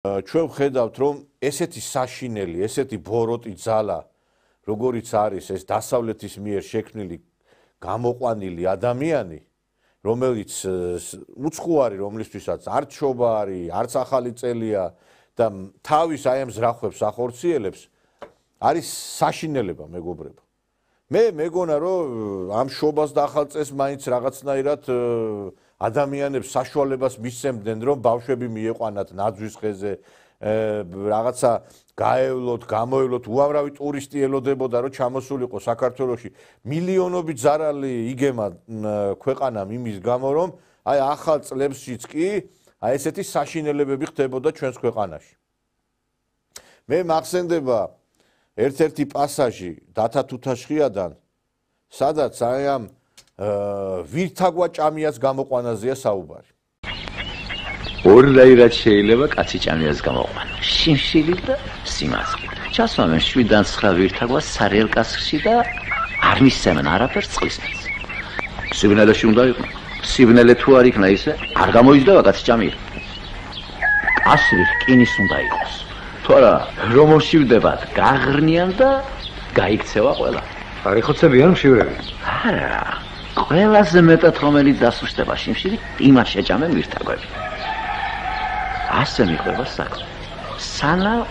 ჩვენ ვხედავთ, რომ ესეთი საშინელი, ესეთი ბოროტი ძალა, როგორიც არის ეს დასავლეთის მიერ შექმნილი გამოყვანილი ადამიანი, რომელიც უცხოარი, რომლისთვისაც არც შობა არის, არც ახალი წელია და თავის აი ამ ზრახვებს ახორციელებს, არის საშინელება, მეგობრებო. მე მეგონა, რომ ამ შობას და ახალ წელს მაინც რაღაცნაირად ადამიანებს საშუალებას მისცემდნენ, რომ ბავშვები მieყვანათ ნაძვის ხეზე, რაღაცა გაევლოთ, გამოევლოთ, უამრავი ტურისტი ელოდებოდა, რომ ჩამოსულიყო საქართველოში. მილიონობით ზარალი იგემა ქვეყანამ იმის გამო, რომ აი ახალ წლებშიც კი აი ესეთი საშინელებები ხდებოდა ჩვენს ქვეყანაში. მე მახსენდება ერთ-ერთი პასაჟი დათა თუთაშხიადან, სადაც აი ამ ვირთაგვა ჭამიას გამოყვანაზეა საუბარი. ორნაირად შეიძლება კაცი ჭამიას გამოყვანა. შიმშილი და სიმართლე. ჩასვამენ 7-დან 9 ვირთაგვას სარეელ კასრში და არ მისცემენ არაფერს წყლისმეც. სიბნელეში უნდა იყო. სიბნელე თუ არ იქნა ისე, არ გამოიძდება კაცი ჭამია. კასრი რკინის უნდა იყოს. თუ არა, რომ მოშივდებათ, გაღრნიან და გაიქცევა ყველა. არ იხოცებიან მშივრები? არა. ყველაზე მეტად რომელიც დასუსტება შიმშილი, იმას შეჭამენ ვირთაგვები. ასე მიყვება საქმე. სანამ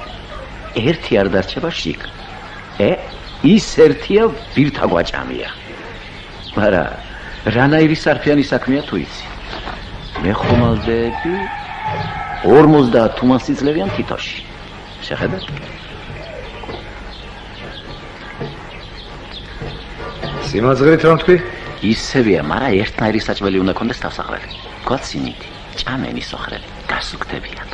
ერთი არ დარჩება შიგ. ის ერთია ვირთაგვაჭამია. მაგრამ რანაირი სარფიანი საქმეა თუ იცი? მე ხომალდები 50 თუმანსიწლევიან თითოში. შეხედეთ? სიმაძღრით რომ თქვი? ისევია, მაგრამ ერთნაირი საჭმელი უნდა კონდეს თავსაყრელი. გვაცინით, ჭამენ ისოხრელი, გასუქდებიან.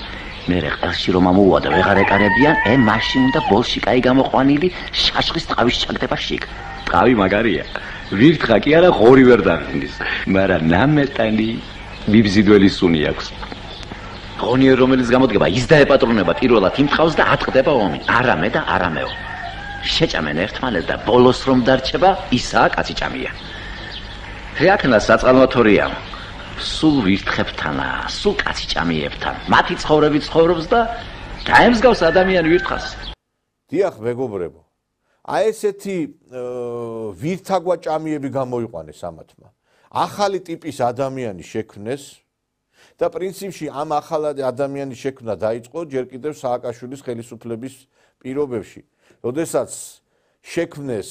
მერე ყელში რომ ამოუვა და ვეღარ ეკარებიან, მაშინ უნდა ბოლში კაი გამოყვანილი შაშხის ტყავის ჩაგდება შიგ. ტყავი მაგარია. ვირთხა კი არა ღორი ვერ დაღინდის, მაგრამ ნამეტანი მიბზიდველი სუნი აქვს. ღონიერ რომელიც გამოდგება, ის დაეპატრონება პირველად იმ ტყავს და ატყდება ომი. არამე და არამეო. შეჭამენ ერთმანეთს და ბოლოს რომ დარჩება, ისაა კაცი ჭამია. რეაქნა საწყალმოთორია. სულ ვირთხებთანა, სულ კაცი ჭამიებთან. მათი ცხოვრებით ცხოვრობს და დაემსგავს ადამიანი ვირთხას. დიახ, მეგობრებო. აი ესეთი ვირთაგვა ჭამიები გამოიყვანეს ამათმა. ახალი ტიპის ადამიანი შექმნეს და პრინციპში ამ ახალ ადამიანის შექმნა დაიწყო ჯერ კიდევ სააკაშვილის ხელისუფლების პირობებში. როდესაც შექმნეს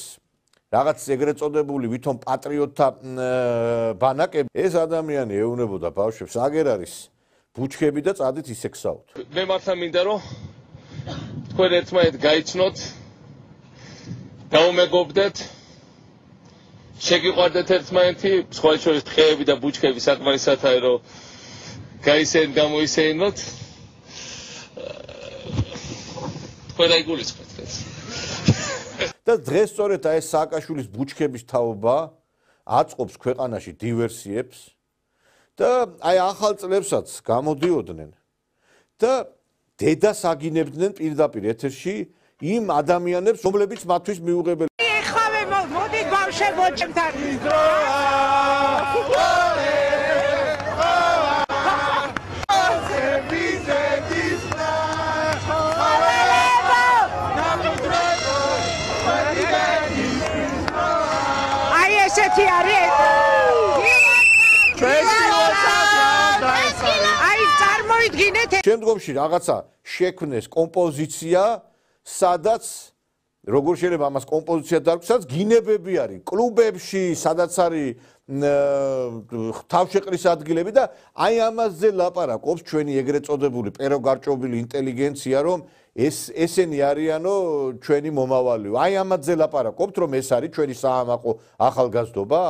რაღაც ეგრეთ წოდებული ვითომ პატრიოტთა ბანაკები, ეს ადამიანი ეუბნებოდა ბავშვებს, აგერ არის ბუჩქები და წადით ისექსაოთ. მე მართლა მინდა რომ თქვენ ერთმანეთ გაიცნოთ, გაუმეგობრდეთ, შეგიყვარდეთ ერთმანეთი, სხვა შორის ტყეები და ბუჩქები საკმარისათაა რომ გაისეენ გამოისეინოთ. თქვენ აიგულისხმეთ ეს. და დღეს სწორედ აი ეს სააკაშვილის ბუჩქების თაობა აწყობს ქვეყანაში დივერსიებს და აი ახალ წლებსაც გამოდიოდნენ და დედას აგინებდნენ პირდაპირ ეთერში იმ ადამიანებს, რომლებიც მათთვის მიუღებელი. ეხავე მოდი ბავშვებო ჩემთან. ესეთი არის. აი წარმოიდგინეთ. შემდგომში რაღაცა შექმნეს კომპოზიცია, სადაც როგორ შეიძლება ამას კომპოზიცია დარქვეს, სადაც გინებები არის, კლუბებში, სადაც არის თავშეყრის ადგილები და აი ამაზე ლაპარაკობს ჩვენი ეგრეთ წოდებული პეროგარჭობილი ინტელიგენცია, რომ ესენი არიანო ჩვენი მომავალი. აი ამაზე ლაპარაკობთ, რომ ეს არის ჩვენი საამაყო ახალგაზრდობა?